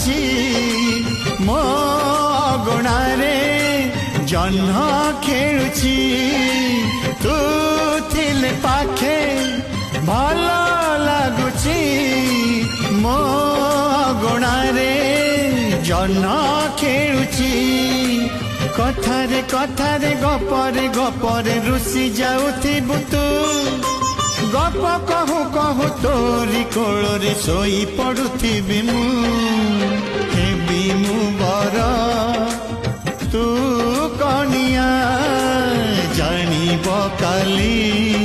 ଲାଗୁଛି ମୋ ଅଗଣାରେ ଜହ୍ନ ଖେଳୁଛି ତୁ ଥିଲେ ପାଖେ ଭଲ ଲାଗୁଛି ମୋ ଅଗଣାରେ ଜହ୍ନ ଖେଳୁଛି କଥାରେ କଥାରେ ଗପରେ ଗପରେ ରୁଷି ଯାଉଥିବୁ ତୁ गप कहू कहू तोरी कोଳରେ ଶୋଇ ପଡୁଥିବି ମୁଁ ହେବି ମୁଁ ବର ତୁ କଣିଆ ଜାଣିବ କାଲି